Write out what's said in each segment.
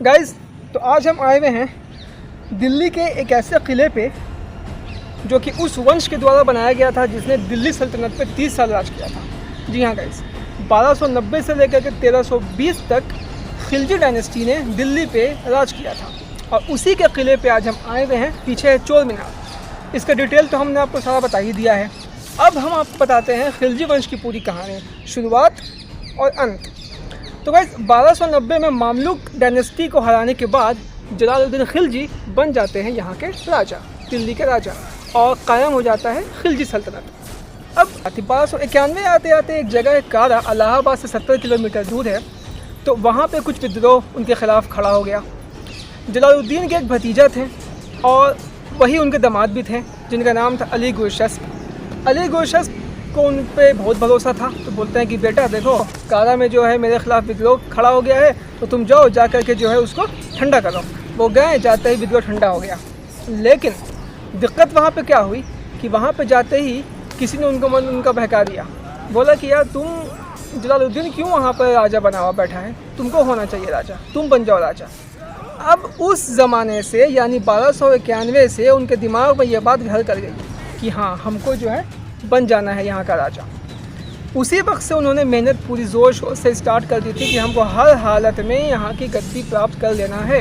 Guys, तो आज हम आए हुए हैं दिल्ली के एक ऐसे किले पे जो कि उस वंश के द्वारा बनाया गया था जिसने दिल्ली सल्तनत पे 30 साल राज किया था। जी हाँ गाइस, 1290 से लेकर के 1320 तक खिलजी डायनेस्टी ने दिल्ली पे राज किया था और उसी के किले पे आज हम आए हुए हैं। पीछे है चोर मीनार। इसका डिटेल तो हमने आपको सारा बता ही दिया है। अब हम आपको बताते हैं खिलजी वंश की पूरी कहानी, शुरुआत और अंत। तो गाइस, 1290 में मामलुक डायनेस्टी को हराने के बाद जलालुद्दीन खिलजी बन जाते हैं यहाँ के राजा, दिल्ली के राजा, और कायम हो जाता है खिलजी सल्तनत। अब 1291 आते आते एक जगह कारा इलाहाबाद से 70 किलोमीटर दूर है, तो वहाँ पे कुछ विद्रोह उनके ख़िलाफ़ खड़ा हो गया। जलालुद्दीन के एक भतीजा थे और वही उनके दामाद भी थे जिनका नाम था अली गुरशस्प। अली गुरशस्प को उन पे बहुत भरोसा था, तो बोलते हैं कि बेटा देखो, कारा में जो है मेरे ख़िलाफ़ विद्रोह खड़ा हो गया है, तो तुम जाओ जा कर के जो है उसको ठंडा करो। वो गए, जाते ही विद्रोह ठंडा हो गया। लेकिन दिक्कत वहाँ पे क्या हुई कि वहाँ पे जाते ही किसी ने उनका बहका दिया। बोला कि यार, तुम जलालुद्दीन क्यों वहाँ पर राजा बना हुआ बैठा है, तुमको होना चाहिए राजा, तुम बन जाओ राजा। अब उस ज़माने से यानी 1291 से उनके दिमाग में ये बात घर कर गई कि हाँ, हमको जो है बन जाना है यहाँ का राजा। उसी वक्त से उन्होंने मेहनत पूरी ज़ोर शोर से स्टार्ट कर दी थी कि हमको हर हालत में यहाँ की गद्दी प्राप्त कर लेना है।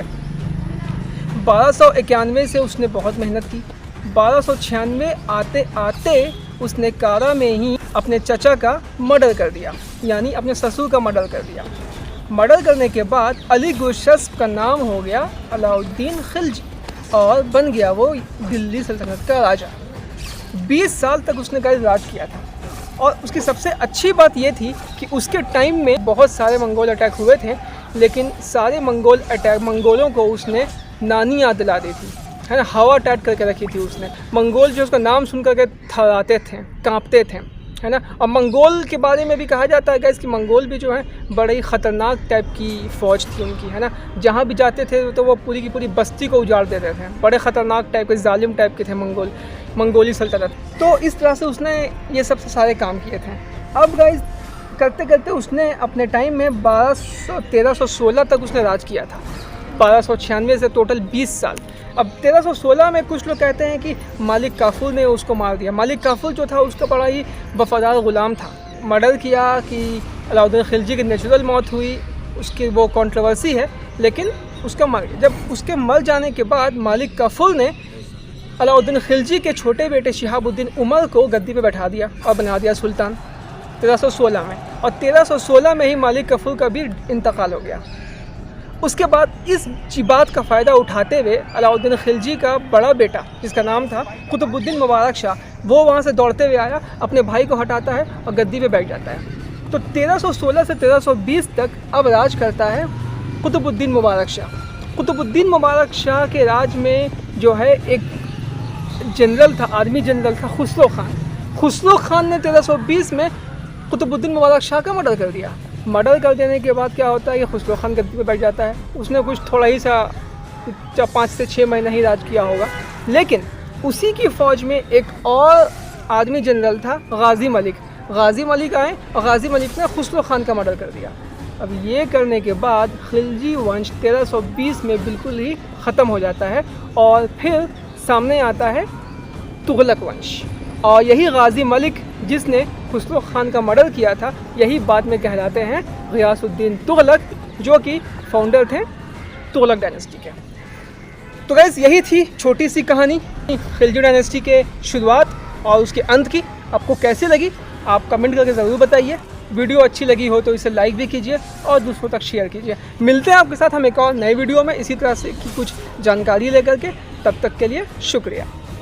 1291 से उसने बहुत मेहनत की। 1296 आते आते उसने कारा में ही अपने चचा का मर्डर कर दिया, यानी अपने ससुर का मर्डर कर दिया। मर्डर करने के बाद अली गुरशस्प का नाम हो गया अलाउद्दीन खिलजी और बन गया वो दिल्ली सल्तनत का राजा। 20 साल तक उसने गाइस राज किया था और उसकी सबसे अच्छी बात ये थी कि उसके टाइम में बहुत सारे मंगोल अटैक हुए थे, लेकिन सारे मंगोलों को उसने नानी याद दिला दी थी, है ना, हवा टाइट करके रखी थी उसने। मंगोल जो उसका नाम सुन करके थर्राते थे, कांपते थे, है ना। और मंगोल के बारे में भी कहा जाता है गाइस कि मंगोल भी जो है बड़े ही ख़तरनाक टाइप की फ़ौज थी उनकी, है ना। जहाँ भी जाते थे तो वो पूरी की पूरी बस्ती को उजाड़ देते थे। बड़े ख़तरनाक टाइप के, जालिम टाइप के थे मंगोली सल्तनत। तो इस तरह से उसने ये सब सारे काम किए थे। अब गाइस, करते करते उसने अपने टाइम में 1316 तक उसने राज किया था। 1296 से टोटल 20 साल। अब 1316 में कुछ लोग कहते हैं कि मालिक काफूर ने उसको मार दिया। मालिक काफूर जो था उसका बड़ा ही वफादार ग़ुलाम था। मर्डर किया कि अलाउद्दीन खिलजी की नेचुरल मौत हुई, उसकी वो कंट्रोवर्सी है, लेकिन उसका मर गया। जब उसके मर जाने के बाद मालिक काफूर ने अलाउद्दीन खिलजी के छोटे बेटे शिहाबुद्दीन उमर को गद्दी पे बैठा दिया और बना दिया सुल्तान 1316 में। और 1316 में ही मालिक काफूर का भी इंतकाल हो गया। उसके बाद इस बात का फ़ायदा उठाते हुए अलाउद्दीन खिलजी का बड़ा बेटा जिसका नाम था कुतुबुद्दीन मुबारक शाह, वो वहाँ से दौड़ते हुए आया, अपने भाई को हटाता है और गद्दी पे बैठ जाता है। तो 1316 से 1320 तक अब राज करता है कुतुबुद्दीन मुबारक शाह। कुतुबुद्दीन मुबारक शाह के राज में जो है एक जनरल था, आर्मी जनरल था, खुसरो खान। खुसरो खान ने 1320 में कुतुबुद्दीन मुबारक शाह का मर्डर कर दिया। मर्डर कर देने के बाद क्या होता है कि खुसरो खान गद्दी पे बैठ जाता है। उसने कुछ थोड़ा ही सा 5 से 6 महीना ही राज किया होगा, लेकिन उसी की फ़ौज में एक और आर्मी जनरल था गाज़ी मलिक। गाज़ी मलिक आए और गाज़ी मलिक ने खुसरो खान का मर्डर कर दिया। अब ये करने के बाद खिलजी वंश 1320 में बिल्कुल ही ख़त्म हो जाता है और फिर सामने आता है तुगलक वंश। और यही गाज़ी मलिक जिसने खुसरो खान का मर्डर किया था, यही बाद में कहलाते हैं ग़ियासुद्दीन तुगलक, जो कि फाउंडर थे तुगलक डायनेस्टी के। तो गाइस, यही थी छोटी सी कहानी खिलजी डायनेस्टी के शुरुआत और उसके अंत की। आपको कैसी लगी आप कमेंट करके ज़रूर बताइए। वीडियो अच्छी लगी हो तो इसे लाइक भी कीजिए और दूसरों तक शेयर कीजिए। मिलते हैं आपके साथ हम एक और नए वीडियो में इसी तरह से की कुछ जानकारी लेकर के। तब तक के लिए शुक्रिया।